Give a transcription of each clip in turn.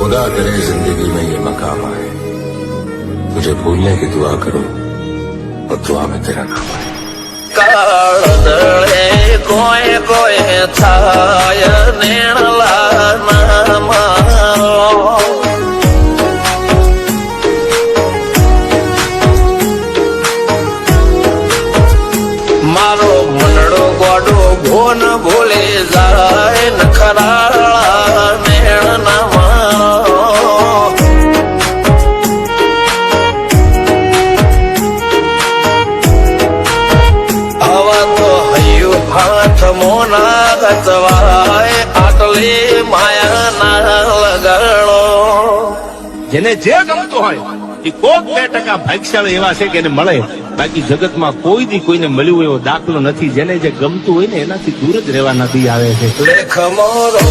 खुदा करे जिंदगी में ये मकाम आए, तुझे भूलने की दुआ करूं और दुआ में तेरा नाम आए। કાળદળે કોઈ કોઈ થાય નેણલા ના મારો મારો મનડો ગોડો ભોન ભૂલે જાય નખરાળા નેણ ના મારો હાથ મોના ગચવાય આટલી માયા ના લગાડો જેને જે ગમતું હોય એ કોક 2% ભાગ્યશાળી એવા છે કે એને મળે, બાકી જગતમાં કોઈ દી કોઈને મળ્યું એવો દાખલો નથી. જેને જે ગમતું હોય ને એનાથી દૂર જ રહેવાના દી આવે છે. લેખ મોરો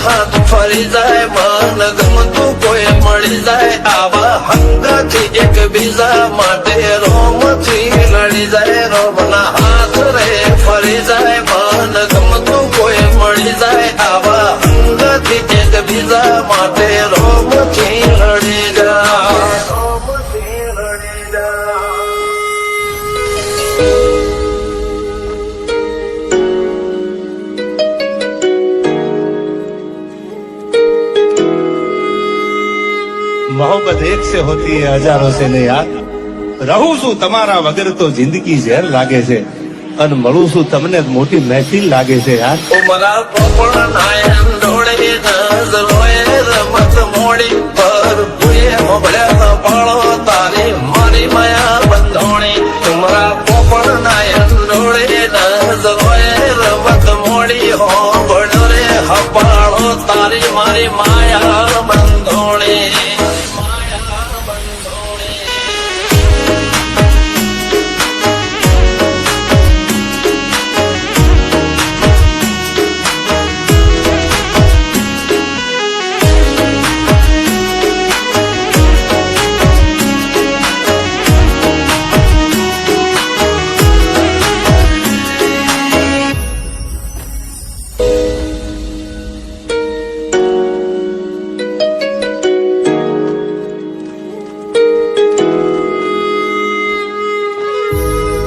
હાથ ફરી જાય મન ગમતું કોઈ મળી જાય આવા હંગાથી એકબીજા માટે રોમથી લડી જાય રોમના હાથ રે ફરી જાય મન ગમતું કોઈ મળી જાય આવા હંગાથી એકબીજા માટે રોમથી લડી જાય રોમથી લડી જાય. मोहब्बत एक से होती है हजारों से ने यार. રહું છું તમારા વગર તો જિંદગી ઝેર લાગે છે અને મળું છું તમને મોટી મહેફિલ લાગે છે યાર. ઉમરા પોપણ નાયન ડોળે નજરોએ રમત મોડી પર ભૂએ મોગળ્યા પાળો તારી મારી માયા બંધોણી. ઉમરા પોપણ નાયન ડોળે નજરોએ રમત મોડી હો બળો રે હપાળો તારી મારી માયા બંધોણી.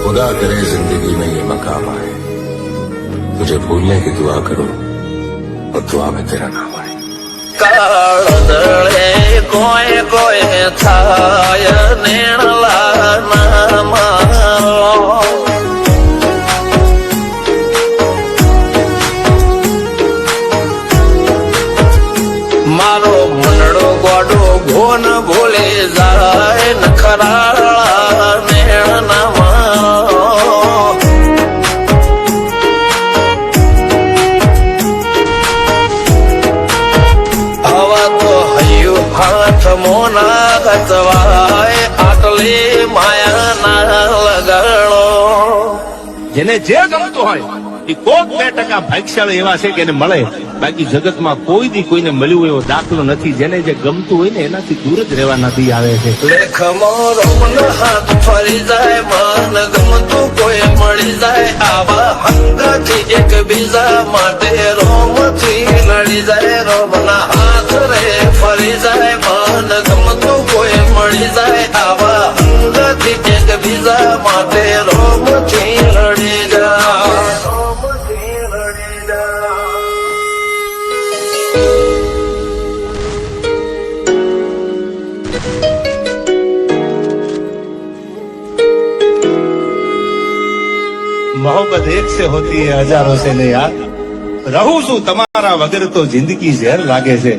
खुदा करे जिंदगी में ये मकाम आए, तुझे भूलने की दुआ करूं और दुआ में तेरा नाम आए. કાળદળે કોઈ કોઈ થાય નેણલા ના મારો મારો મનડો ગોડો ભોન ભૂલે જાય નખરાળા નેણ ના મારો આવા તો હૈયું હાથ મોના ગચવાય આટલી માયા ના લગાડો. જેને જે ગમતું હોય એ કોક 2% ભાગ્યશાળી એવા છે કે એને મળે, બાકી જગતમાં કોઈ દી કોઈને મળ્યું એવો દાખલો નથી. જેને જે ગમતું હોય ને એનાથી દૂર જ રહેવાના દી આવે છે. લેખ મોરો હાથ ફરી જાય મન ગમતું કોઈ મળી જાય આવા હંગાથી એકબીજા માટે રોમથી લડી જાય રોમના હાથ રે ફરી જાય મન ગમતું કોઈ મળી જાય આવા હંગાથી એકબીજા માટે રોમથી લડી જાય રોમથી લડી જાય. मोहब्बत एक से होती है हजारों से ने यार. રહું છું તમારા વગર તો જિંદગી ઝેર લાગે છે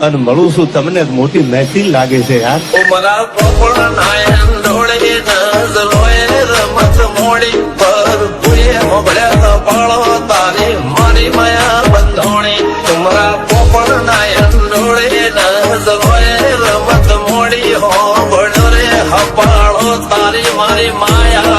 અને મળું છું તમને મોટી મહેફિલ લાગે છે યાર. ઉમરા પોપણ નાયન ડોળે નજરોએ રમત મોડી પર ભૂએ મોગળ્યા પાળો તારી મારી માયા બંધોણી. ઉમરા પોપણ નાયન ડોળે નજરોએ રમત મોડી હો બળો રે હપાળો તારી મારી માયા